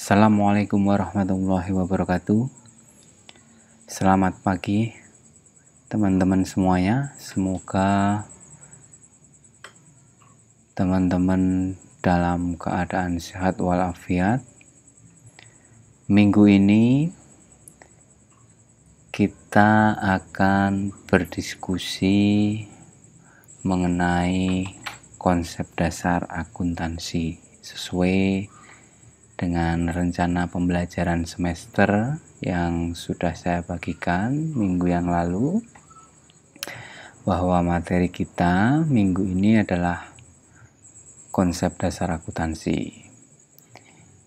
Assalamualaikum warahmatullahi wabarakatuh. Selamat pagi teman-teman semuanya. Semoga teman-teman dalam keadaan sehat walafiat. Minggu ini kita akan berdiskusi mengenai konsep dasar akuntansi sesuai dengan rencana pembelajaran semester yang sudah saya bagikan minggu yang lalu, bahwa materi kita minggu ini adalah konsep dasar akuntansi.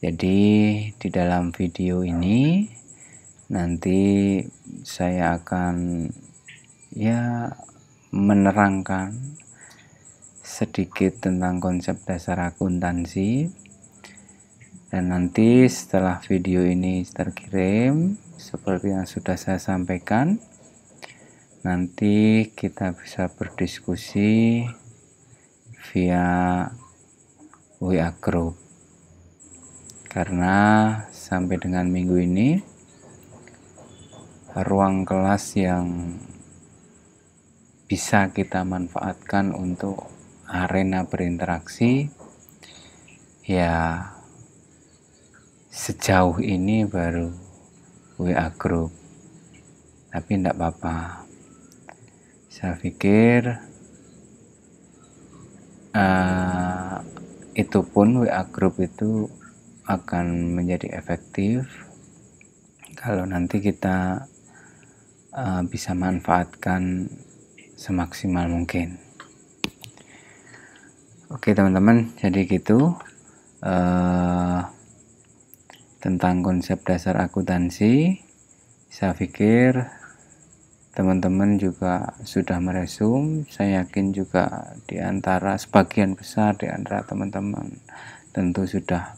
Jadi di dalam video ini nanti saya akan menerangkan sedikit tentang konsep dasar akuntansi. Dan nanti setelah video ini terkirim, seperti yang sudah saya sampaikan, nanti kita bisa berdiskusi via WA Group. Karena sampai dengan minggu ini, ruang kelas yang bisa kita manfaatkan untuk arena berinteraksi, sejauh ini baru WA Group, tapi tidak apa-apa. Saya pikir itu pun WA Group itu akan menjadi efektif kalau nanti kita bisa manfaatkan semaksimal mungkin. Oke teman-teman, jadi gitu tentang konsep dasar akuntansi. Saya pikir teman-teman juga sudah meresum. Saya yakin juga di antara sebagian besar di antara teman-teman tentu sudah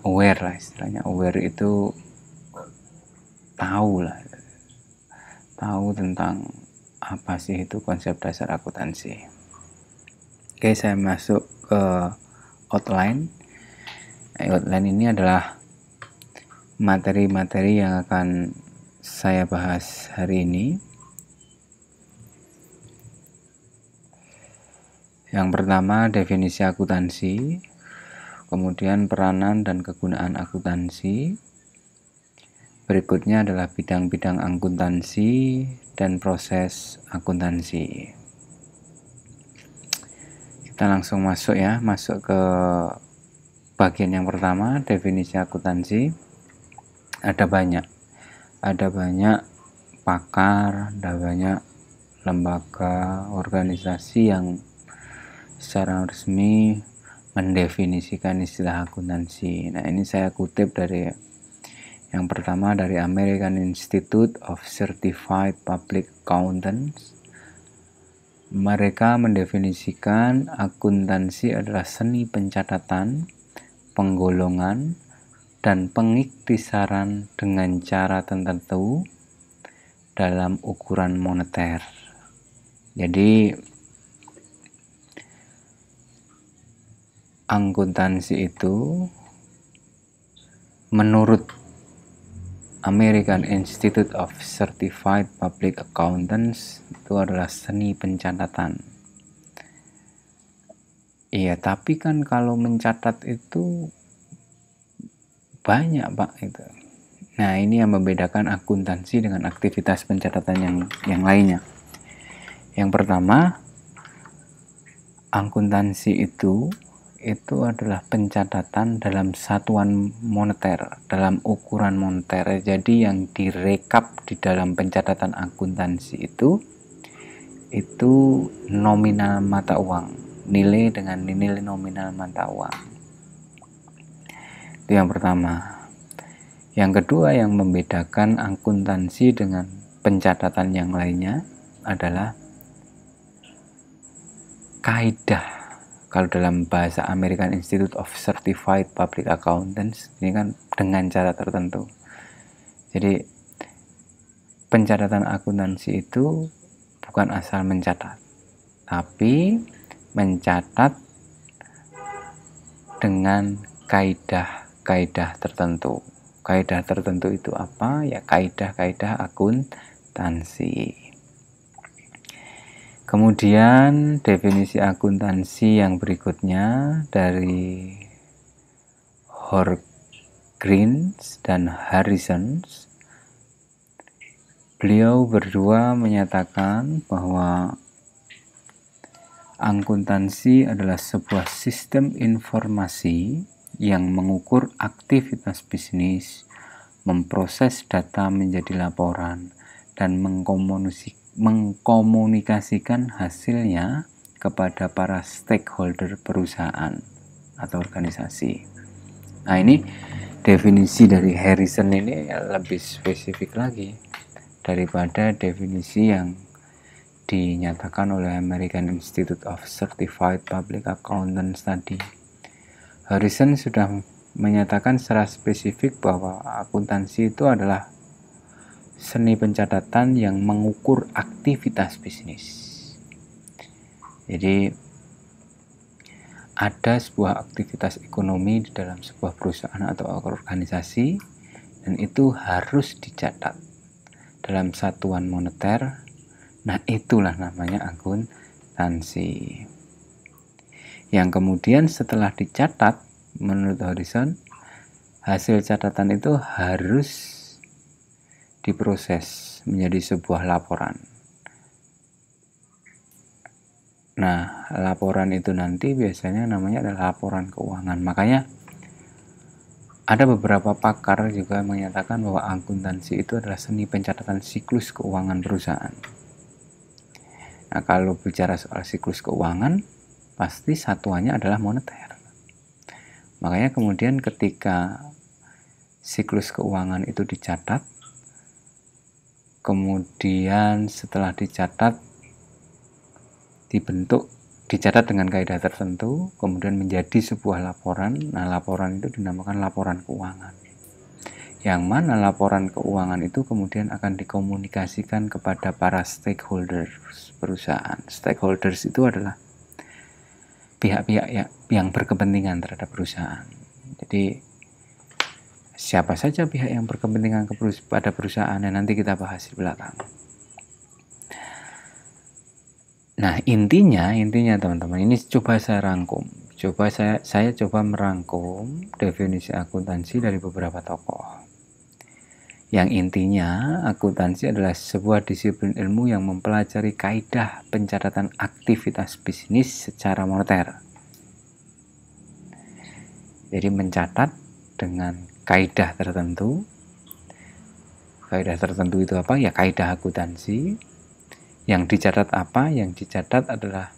aware lah, istilahnya aware itu tahu tentang apa sih itu konsep dasar akuntansi. Oke, saya masuk ke outline. Outline ini adalah materi-materi yang akan saya bahas hari ini. Yang pertama, definisi akuntansi, kemudian peranan dan kegunaan akuntansi. Berikutnya adalah bidang-bidang akuntansi dan proses akuntansi. Kita langsung masuk ke bagian yang pertama, definisi akuntansi. Ada banyak pakar, ada banyak lembaga, organisasi yang secara resmi mendefinisikan istilah akuntansi. Nah, ini saya kutip dari yang pertama dari American Institute of Certified Public Accountants. Mereka mendefinisikan akuntansi adalah seni pencatatan, penggolongan, dan pengiktisaran dengan cara tertentu dalam ukuran moneter. Jadi akuntansi itu menurut American Institute of Certified Public Accountants itu adalah seni pencatatan. Iya, tapi kan kalau mencatat itu banyak Pak itu. Nah, ini yang membedakan akuntansi dengan aktivitas pencatatan yang lainnya. Yang pertama, akuntansi itu adalah pencatatan dalam satuan moneter, dalam ukuran moneter. Jadi yang direkap di dalam pencatatan akuntansi itu nominal mata uang, nilai dengan nilai nominal mata uang. Itu yang pertama. Yang kedua yang membedakan akuntansi dengan pencatatan yang lainnya adalah kaidah. Kalau dalam bahasa American Institute of Certified Public Accountants, ini kan dengan cara tertentu. Jadi pencatatan akuntansi itu bukan asal mencatat, tapi mencatat dengan kaidah-kaidah tertentu. Kaidah tertentu itu apa? Ya kaidah-kaidah akuntansi. Kemudian definisi akuntansi yang berikutnya dari Horgrins dan Harrison. Beliau berdua menyatakan bahwa akuntansi adalah sebuah sistem informasi yang mengukur aktivitas bisnis, memproses data menjadi laporan, dan mengkomunikasikan hasilnya kepada para stakeholder perusahaan atau organisasi. Nah, ini definisi dari Harrison ini lebih spesifik lagi daripada definisi yang dinyatakan oleh American Institute of Certified Public Accountants tadi. Harrison sudah menyatakan secara spesifik bahwa akuntansi itu adalah seni pencatatan yang mengukur aktivitas bisnis. Jadi ada sebuah aktivitas ekonomi di dalam sebuah perusahaan atau organisasi, dan itu harus dicatat dalam satuan moneter. Nah, itulah namanya akuntansi. Yang kemudian setelah dicatat, menurut Harrison, hasil catatan itu harus diproses menjadi sebuah laporan. Nah, laporan itu nanti biasanya namanya adalah laporan keuangan. Makanya ada beberapa pakar juga menyatakan bahwa akuntansi itu adalah seni pencatatan siklus keuangan perusahaan. Nah, kalau bicara soal siklus keuangan, pasti satuannya adalah moneter. Makanya kemudian ketika siklus keuangan itu dicatat, kemudian setelah dicatat, dicatat dengan kaidah tertentu, kemudian menjadi sebuah laporan. Nah, laporan itu dinamakan laporan keuangan. Yang mana laporan keuangan itu kemudian akan dikomunikasikan kepada para stakeholders perusahaan. Stakeholders itu adalah pihak-pihak yang berkepentingan terhadap perusahaan. Jadi siapa saja pihak yang berkepentingan pada perusahaan, nanti kita bahas di belakang. Nah, intinya teman-teman, ini coba saya rangkum. Saya coba merangkum definisi akuntansi dari beberapa tokoh. Yang intinya, akuntansi adalah sebuah disiplin ilmu yang mempelajari kaidah pencatatan aktivitas bisnis secara moneter. Jadi mencatat dengan kaidah tertentu. Kaidah tertentu itu apa? Ya kaidah akuntansi. Yang dicatat apa? Yang dicatat adalah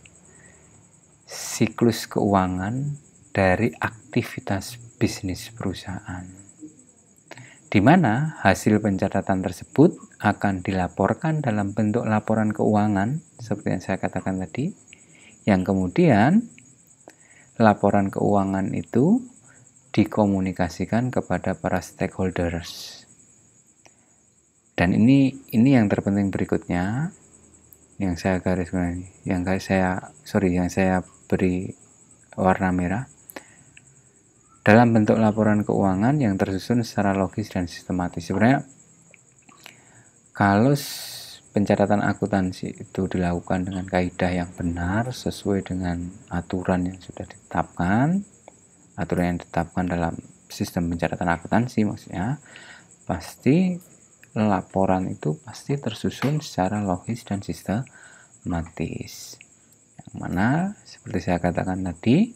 siklus keuangan dari aktivitas bisnis perusahaan, di mana hasil pencatatan tersebut akan dilaporkan dalam bentuk laporan keuangan seperti yang saya katakan tadi, yang kemudian laporan keuangan itu dikomunikasikan kepada para stakeholders. Dan ini yang terpenting berikutnya, yang saya gariskan, yang saya beri warna merah, dalam bentuk laporan keuangan yang tersusun secara logis dan sistematis. Sebenarnya kalau pencatatan akuntansi itu dilakukan dengan kaidah yang benar sesuai dengan aturan yang sudah ditetapkan, aturan yang ditetapkan dalam sistem pencatatan akuntansi, maksudnya pasti laporan itu pasti tersusun secara logis dan sistematis, yang mana seperti saya katakan tadi,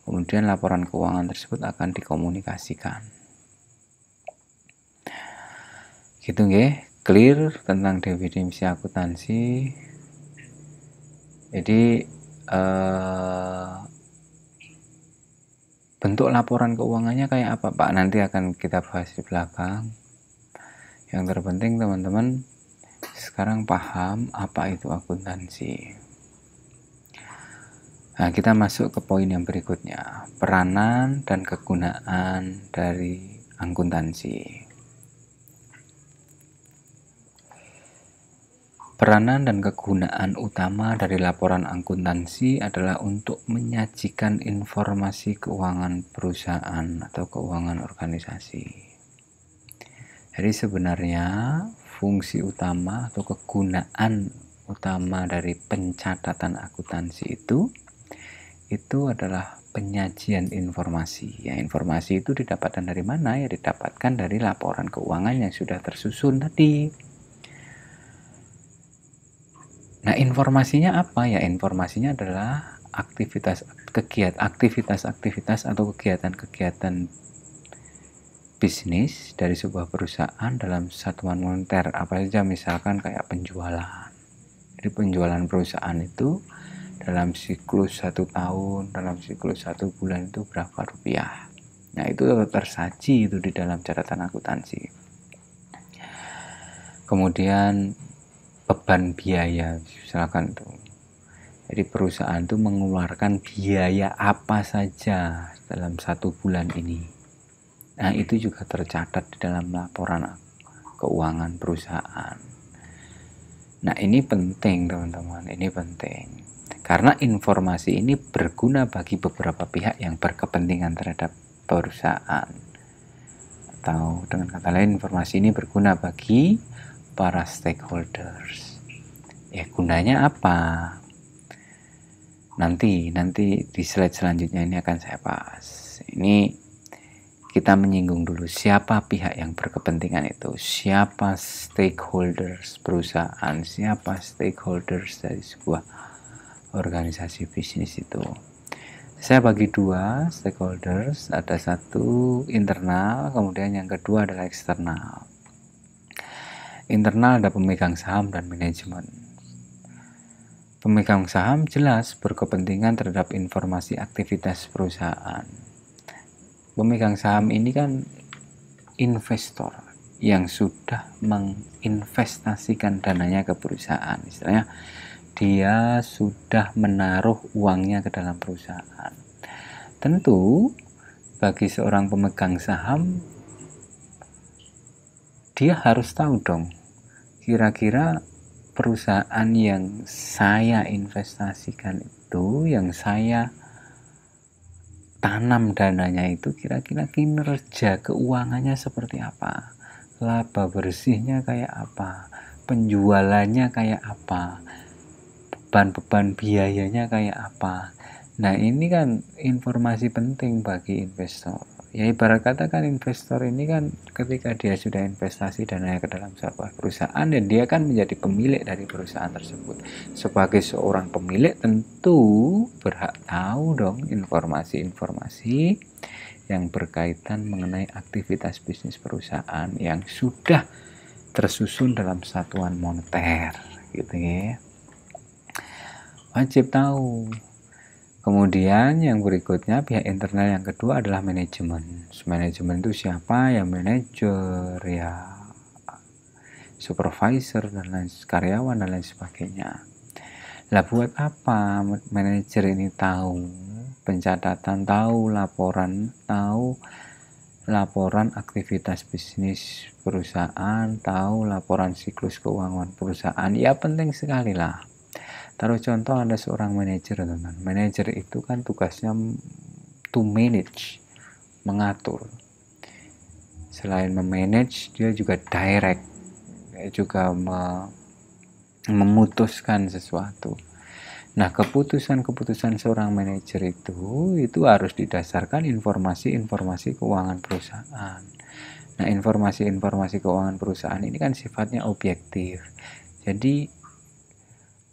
kemudian laporan keuangan tersebut akan dikomunikasikan. Gitu nggih, clear tentang definisi akuntansi. Jadi bentuk laporan keuangannya kayak apa, Pak? Nanti akan kita bahas di belakang. Yang terpenting teman-teman sekarang paham apa itu akuntansi. Nah, kita masuk ke poin yang berikutnya, peranan dan kegunaan dari akuntansi. Peranan dan kegunaan utama dari laporan akuntansi adalah untuk menyajikan informasi keuangan perusahaan atau keuangan organisasi. Jadi sebenarnya fungsi utama atau kegunaan utama dari pencatatan akuntansi itu adalah penyajian informasi. Ya, informasi itu didapatkan dari mana? Ya, didapatkan dari laporan keuangan yang sudah tersusun tadi. Nah, informasinya apa? Ya, informasinya adalah aktivitas atau kegiatan-kegiatan bisnis dari sebuah perusahaan dalam satuan moneter apa saja, misalkan kayak penjualan. Jadi penjualan perusahaan itu dalam siklus 1 tahun, dalam siklus 1 bulan itu berapa rupiah. Nah, itu tersaji itu di dalam catatan akuntansi. Kemudian beban biaya, misalkan itu. Jadi perusahaan itu mengeluarkan biaya apa saja dalam 1 bulan ini. Nah, itu juga tercatat di dalam laporan keuangan perusahaan. Nah, ini penting teman-teman, ini penting. Karena informasi ini berguna bagi beberapa pihak yang berkepentingan terhadap perusahaan. Atau dengan kata lain, informasi ini berguna bagi para stakeholders. Ya, gunanya apa? Nanti di slide selanjutnya ini akan saya bahas. Ini kita menyinggung dulu siapa pihak yang berkepentingan itu, siapa stakeholders perusahaan, siapa stakeholders dari sebuah organisasi bisnis itu. Saya bagi 2 stakeholders, ada satu internal, kemudian yang kedua adalah eksternal. Internal ada pemegang saham dan manajemen. Pemegang saham jelas berkepentingan terhadap informasi aktivitas perusahaan. Pemegang saham ini kan investor yang sudah menginvestasikan dananya ke perusahaan. Istilahnya dia sudah menaruh uangnya ke dalam perusahaan. Tentu bagi seorang pemegang saham, dia harus tahu dong, kira-kira perusahaan yang saya investasikan itu, yang saya tanam dananya itu, kira-kira kinerja keuangannya seperti apa, laba bersihnya kayak apa, penjualannya kayak apa, beban-beban biayanya kayak apa. Nah, ini kan informasi penting bagi investor. Ya, ibarat kata kan investor ini kan ketika dia sudah investasi dananya ke dalam sebuah perusahaan, dan dia kan menjadi pemilik dari perusahaan tersebut. Sebagai seorang pemilik tentu berhak tahu dong informasi-informasi yang berkaitan mengenai aktivitas bisnis perusahaan yang sudah tersusun dalam satuan moneter, gitu ya. Wajib tahu. Kemudian yang berikutnya, pihak internal yang kedua adalah manajemen. Manajemen itu siapa? Ya manajer, ya supervisor, dan lain karyawan dan lain sebagainya. Lah buat apa manajer ini tahu pencatatan, tahu laporan aktivitas bisnis perusahaan, tahu laporan siklus keuangan perusahaan? Ya penting sekali lah. Taruh contoh ada seorang manajer, teman. Manajer itu kan tugasnya to manage, mengatur. Selain memanage, dia juga direct, dia juga memutuskan sesuatu. Nah, keputusan-keputusan seorang manajer itu harus didasarkan informasi-informasi keuangan perusahaan. Nah, informasi-informasi keuangan perusahaan ini kan sifatnya objektif. Jadi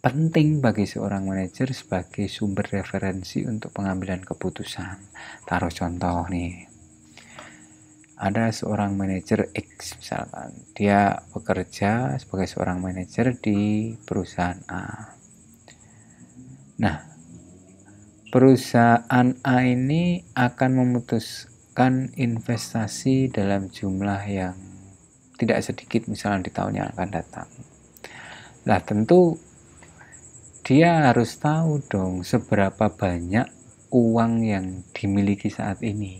penting bagi seorang manajer sebagai sumber referensi untuk pengambilan keputusan. Taruh contoh nih, ada seorang manajer X misalkan, dia bekerja sebagai seorang manajer di perusahaan A. Nah, perusahaan A ini akan memutuskan investasi dalam jumlah yang tidak sedikit misalnya di tahun yang akan datang. Nah, tentu dia harus tahu dong seberapa banyak uang yang dimiliki saat ini.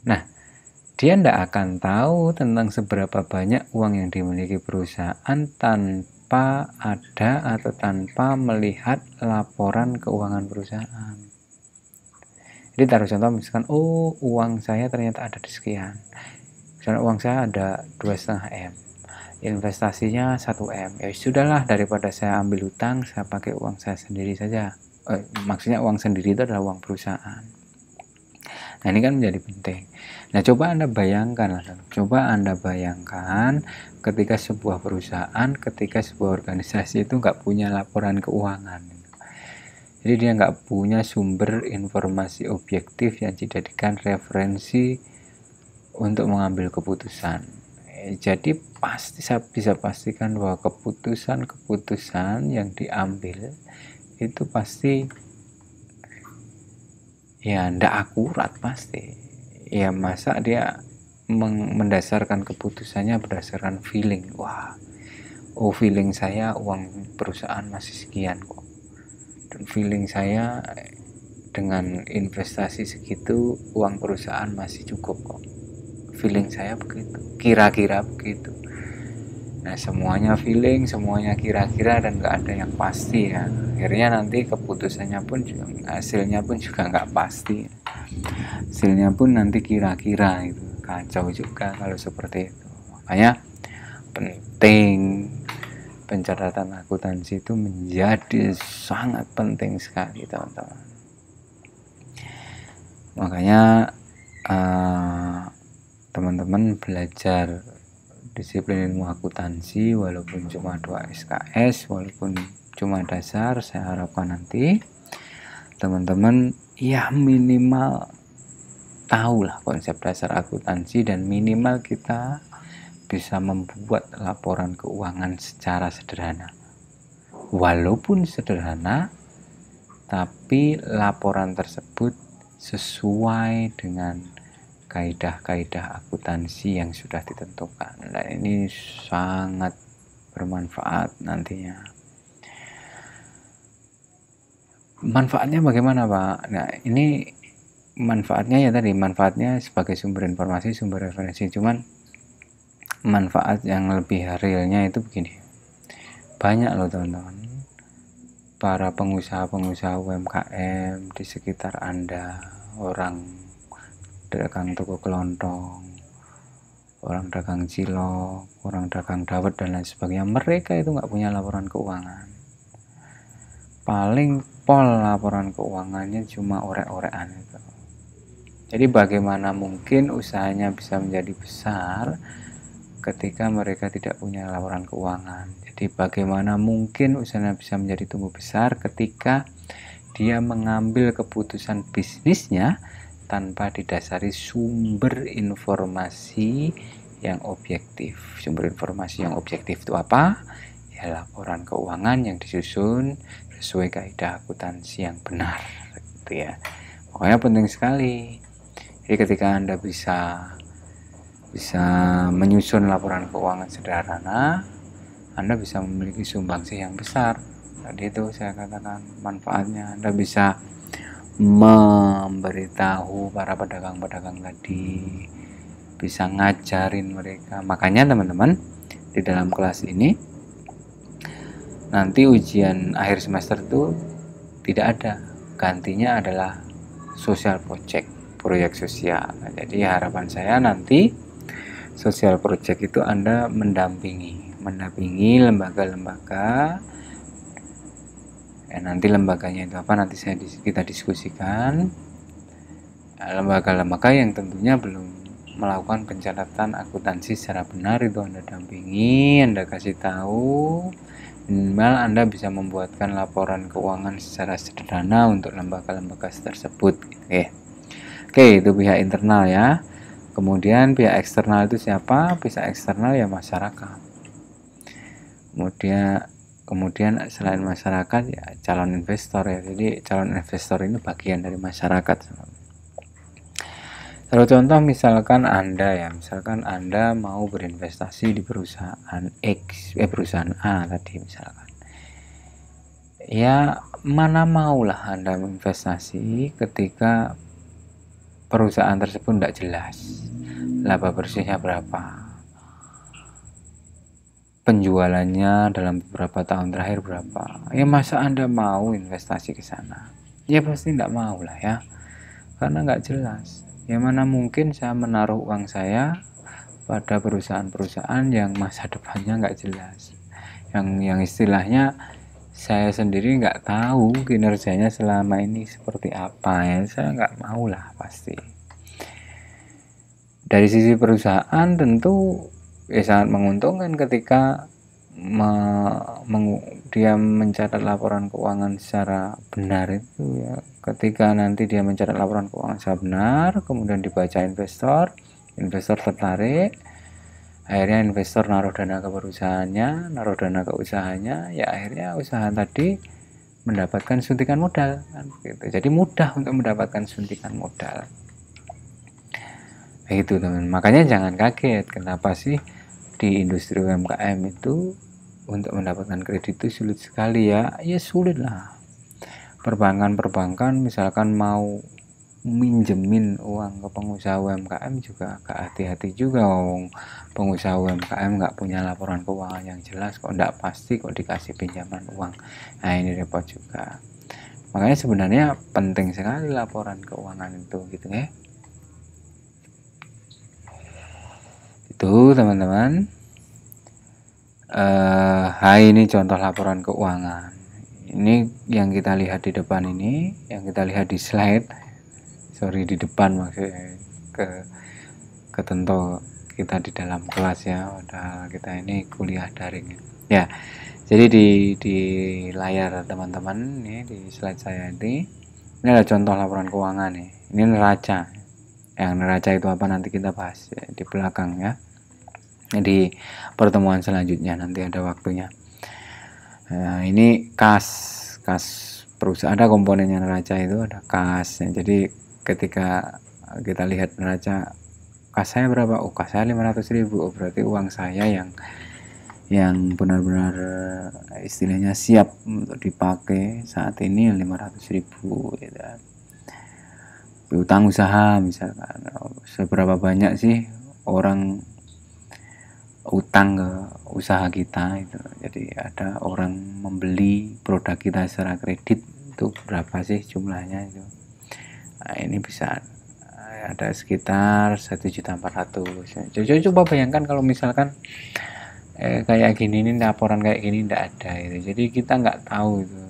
Nah, dia tidak akan tahu tentang seberapa banyak uang yang dimiliki perusahaan tanpa ada atau tanpa melihat laporan keuangan perusahaan. Jadi taruh contoh misalkan, oh uang saya ternyata ada di sekian, misalnya uang saya ada 2,5 M, investasinya 1 M, ya sudahlah, daripada saya ambil hutang, saya pakai uang saya sendiri saja. Maksudnya uang sendiri itu adalah uang perusahaan. Nah ini kan menjadi penting. Nah coba Anda bayangkan ketika sebuah perusahaan, ketika sebuah organisasi itu nggak punya laporan keuangan. Jadi dia nggak punya sumber informasi objektif yang dijadikan referensi untuk mengambil keputusan. Jadi pasti saya bisa pastikan bahwa keputusan yang diambil itu pasti ya ndak akurat pasti. Ya masa dia mendasarkan keputusannya berdasarkan feeling. Wah, oh feeling saya uang perusahaan masih sekian kok. Dan feeling saya dengan investasi segitu uang perusahaan masih cukup kok. Feeling saya begitu, kira-kira begitu. Nah semuanya feeling, semuanya kira-kira, dan nggak ada yang pasti ya. Akhirnya nanti keputusannya pun juga, hasilnya pun juga nggak pasti. Hasilnya pun nanti kira-kira itu, kacau juga kalau seperti itu. Makanya penting pencatatan akuntansi itu menjadi sangat penting sekali teman-teman. Makanya teman-teman belajar disiplin ilmu akuntansi walaupun cuma 2 SKS, walaupun cuma dasar, saya harapkan nanti teman-teman ya minimal tahulah konsep dasar akuntansi, dan minimal kita bisa membuat laporan keuangan secara sederhana. Walaupun sederhana, tapi laporan tersebut sesuai dengan kaidah-kaidah akuntansi yang sudah ditentukan. Nah, ini sangat bermanfaat nantinya. Manfaatnya bagaimana, Pak? Nah, ini manfaatnya ya tadi, manfaatnya sebagai sumber informasi, sumber referensi. Cuman manfaat yang lebih realnya itu begini, banyak loh teman-teman para pengusaha-pengusaha UMKM di sekitar Anda, orang dagang toko kelontong, orang dagang cilok, orang dagang dawet dan lain sebagainya. Mereka itu nggak punya laporan keuangan, paling pol laporan keuangannya cuma orek-orekan itu. Jadi bagaimana mungkin usahanya bisa menjadi besar ketika mereka tidak punya laporan keuangan? Jadi bagaimana mungkin usahanya bisa menjadi tumbuh besar ketika dia mengambil keputusan bisnisnya tanpa didasari sumber informasi yang objektif? Sumber informasi yang objektif itu apa? Ya laporan keuangan yang disusun sesuai kaidah akuntansi yang benar, gitu ya. Makanya penting sekali. Jadi ketika Anda bisa menyusun laporan keuangan sederhana, Anda bisa memiliki sumbangsih yang besar. Tadi itu saya katakan manfaatnya, Anda bisa memberitahu para pedagang-pedagang tadi, bisa ngajarin mereka. Makanya teman-teman, di dalam kelas ini nanti ujian akhir semester itu tidak ada, gantinya adalah social project, proyek sosial. Jadi harapan saya nanti social project itu Anda mendampingi lembaga-lembaga. Ya, nanti lembaganya itu apa, nanti kita diskusikan. Lembaga-lembaga yang tentunya belum melakukan pencatatan akuntansi secara benar, itu Anda dampingi, Anda kasih tahu, minimal Anda bisa membuatkan laporan keuangan secara sederhana untuk lembaga-lembaga tersebut, gitu ya. Oke, itu pihak internal ya. Kemudian pihak eksternal itu siapa? Pihak eksternal ya masyarakat. Kemudian selain masyarakat ya calon investor ya. Jadi calon investor ini bagian dari masyarakat. Kalau contoh misalkan Anda mau berinvestasi di perusahaan X, perusahaan A tadi misalkan. Ya mana maulah Anda investasi ketika perusahaan tersebut tidak jelas, laba bersihnya berapa, penjualannya dalam beberapa tahun terakhir berapa. Ya masa Anda mau investasi ke sana? Ya pasti nggak mau lah ya, karena nggak jelas. Ya mana mungkin saya menaruh uang saya pada perusahaan-perusahaan yang masa depannya nggak jelas, yang istilahnya saya sendiri nggak tahu kinerjanya selama ini seperti apa. Ya saya nggak mau lah pasti. Dari sisi perusahaan tentu ya sangat menguntungkan ketika dia mencatat laporan keuangan secara benar itu ya. Ketika nanti dia mencatat laporan keuangan secara benar, kemudian dibaca investor tertarik, akhirnya investor naruh dana ke perusahaannya, naruh dana ke usahanya, ya akhirnya usaha tadi mendapatkan suntikan modal kan gitu. Jadi mudah untuk mendapatkan suntikan modal. Itu teman, makanya jangan kaget kenapa sih di industri UMKM itu untuk mendapatkan kredit itu sulit sekali ya. Ya sulit lah. Perbankan misalkan mau minjemin uang ke pengusaha UMKM juga agak hati-hati juga. Pengusaha UMKM nggak punya laporan keuangan yang jelas, kok nggak pasti kok dikasih pinjaman uang. Nah ini repot juga. Makanya sebenarnya penting sekali laporan keuangan itu gitu ya. Itu teman-teman. Ini contoh laporan keuangan. Ini yang kita lihat di depan ini, yang kita lihat di slide. Sorry di depan maksudnya ke tentu kita di dalam kelas ya. Padahal kita ini kuliah daring ya. Jadi di layar teman-teman nih di slide saya ini ada contoh laporan keuangan nih. Ini neraca. Yang neraca itu apa nanti kita bahas ya, di belakang ya. Di pertemuan selanjutnya nanti ada waktunya. Nah, ini kas perusahaan, ada komponennya neraca itu ada kas. Jadi ketika kita lihat neraca, kas saya berapa? Oh kas saya 500.000. Oh berarti uang saya yang benar-benar istilahnya siap untuk dipakai saat ini 500.000 gitu. Utang usaha misalkan, seberapa banyak sih orang utang ke usaha kita itu. Jadi ada orang membeli produk kita secara kredit itu berapa sih jumlahnya itu. Nah, ini bisa ada sekitar 1.400.000. Coba bayangkan kalau misalkan kayak gini, ini laporan kayak gini tidak ada itu. Jadi kita nggak tahu itu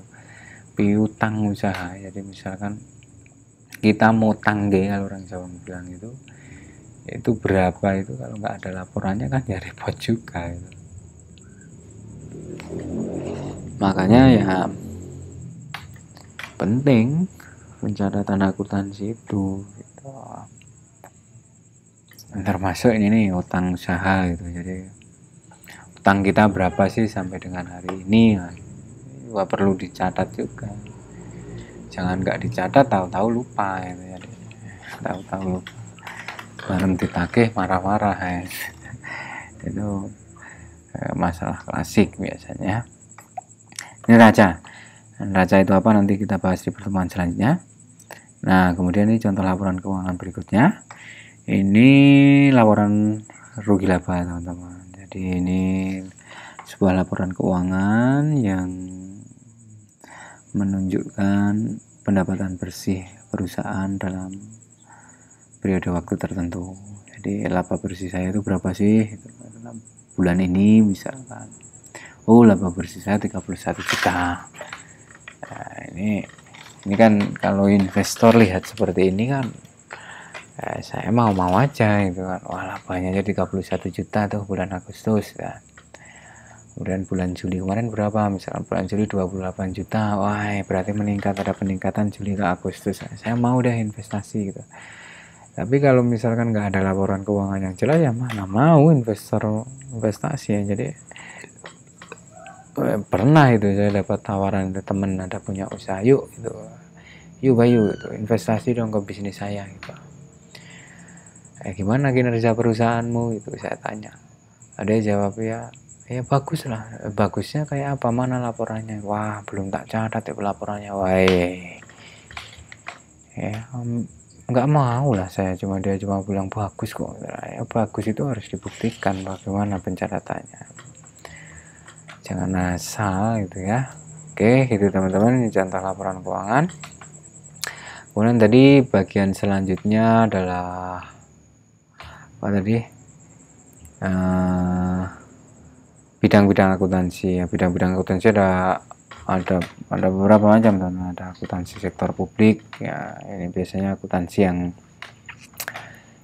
piutang usaha. Jadi misalkan kita mau tangge, kalau orang Jawa bilang itu berapa, itu kalau nggak ada laporannya kan ya repot juga itu. Makanya ya penting pencatatan akuntansi itu gitu. Termasuk ini nih utang usaha gitu. Jadi utang kita berapa sih sampai dengan hari ini, nah, perlu dicatat juga. Jangan nggak dicatat tahu-tahu lupa gitu ya. Tahu-tahu lupa bareng ditagih marah-marah ya. Itu masalah klasik biasanya. Ini neraca itu apa nanti kita bahas di pertemuan selanjutnya. Nah kemudian ini contoh laporan keuangan berikutnya. Ini laporan rugi laba teman-teman. Jadi ini sebuah laporan keuangan yang menunjukkan pendapatan bersih perusahaan dalam periode waktu tertentu. Jadi laba bersih saya itu berapa sih bulan ini misalkan. Oh laba bersih saya 31 juta. Nah, ini kan kalau investor lihat seperti ini kan saya mau aja gitu kan. Wah labanya jadi 31 juta tuh bulan Agustus kan. Kemudian bulan Juli kemarin berapa? Misalkan bulan Juli 28 juta. Wah berarti meningkat, ada peningkatan Juli ke Agustus. Saya mau deh investasi gitu. Tapi kalau misalkan nggak ada laporan keuangan yang jelas ya mana mau investor investasi ya. Jadi pernah itu saya dapat tawaran dari temen, ada punya usaha, yuk bayu itu investasi dong ke bisnis saya gitu. Gimana kinerja perusahaanmu itu saya tanya. Ada jawab ya bagus lah. Bagusnya kayak apa, mana laporannya? Wah belum tak catat ya laporannya. Wah ya, nggak mau lah saya, dia cuma bilang bagus kok. Ya, bagus itu harus dibuktikan bagaimana pencatatannya, jangan asal gitu ya. Oke, itu teman-teman, ini contoh laporan keuangan. Kemudian tadi bagian selanjutnya adalah apa tadi, bidang-bidang akuntansi ya. Bidang-bidang akuntansi ada beberapa macam, teman. Ada akuntansi sektor publik ya, ini biasanya akuntansi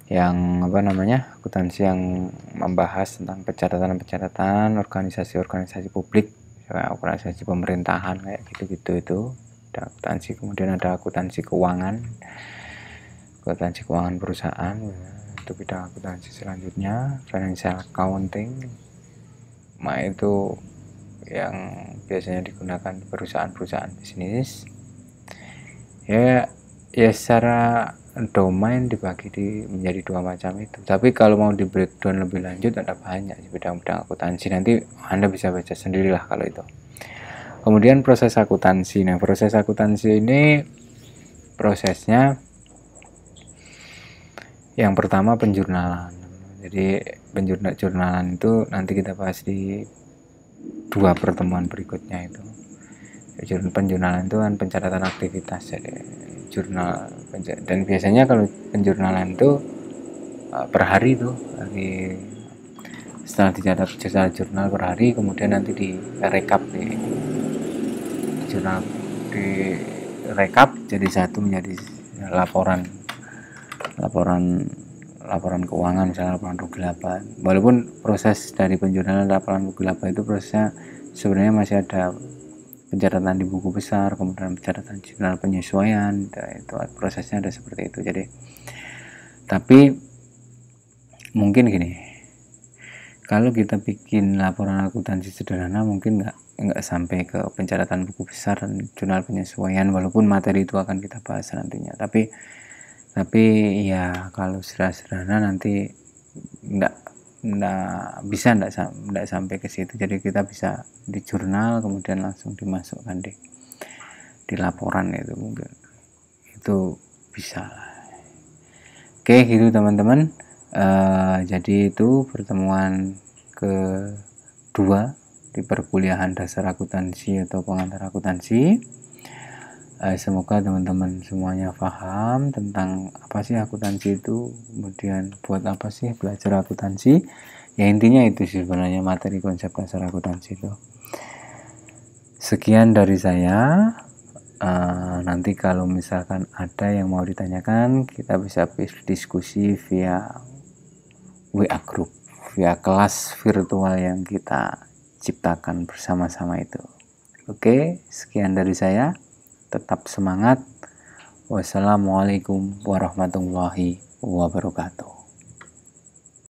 yang apa namanya, akuntansi yang membahas tentang pencatatan organisasi-organisasi publik ya, organisasi pemerintahan kayak gitu-gitu. Itu ada akuntansi. Kemudian ada akuntansi keuangan perusahaan ya, itu bidang akuntansi. Selanjutnya financial accounting, nah itu yang biasanya digunakan perusahaan-perusahaan bisnis ya. Secara domain dibagi menjadi dua macam itu, tapi kalau mau di breakdown lebih lanjut ada banyak bidang-bidang akuntansi, nanti Anda bisa baca sendirilah kalau itu. Kemudian proses akuntansi. Nah, proses akuntansi ini prosesnya yang pertama penjurnalan. Jadi penjurnalan itu nanti kita bahas di 2 pertemuan berikutnya. Itu penjurnalan itu kan pencatatan aktivitas, jadi jurnal. Dan biasanya kalau penjurnalan itu per hari tuh, setelah dicatat secara jurnal per hari, kemudian nanti direkap di jurnal, jadi satu menjadi laporan keuangan, misalnya laporan rugi laba. Walaupun proses dari penjurnalan laporan rugi laba itu prosesnya sebenarnya masih ada pencatatan di buku besar, kemudian pencatatan jurnal penyesuaian, itu prosesnya ada seperti itu. Jadi tapi mungkin gini, kalau kita bikin laporan akuntansi sederhana mungkin nggak sampai ke pencatatan buku besar dan jurnal penyesuaian, walaupun materi itu akan kita bahas nantinya. Tapi ya kalau sederhana nanti nggak sampai ke situ. Jadi kita bisa di jurnal kemudian langsung dimasukkan di laporan, itu mungkin itu bisa. Oke gitu teman-teman. Jadi itu pertemuan kedua di perkuliahan dasar akuntansi atau pengantar akuntansi. Semoga teman-teman semuanya paham tentang apa sih akuntansi itu, kemudian buat apa sih belajar akuntansi. Ya intinya itu sih sebenarnya materi konsep dasar akuntansi itu. Sekian dari saya. Nanti kalau misalkan ada yang mau ditanyakan, kita bisa diskusi via WA group, via kelas virtual yang kita ciptakan bersama-sama itu. Oke, sekian dari saya. Tetap semangat. Wassalamualaikum warahmatullahi wabarakatuh.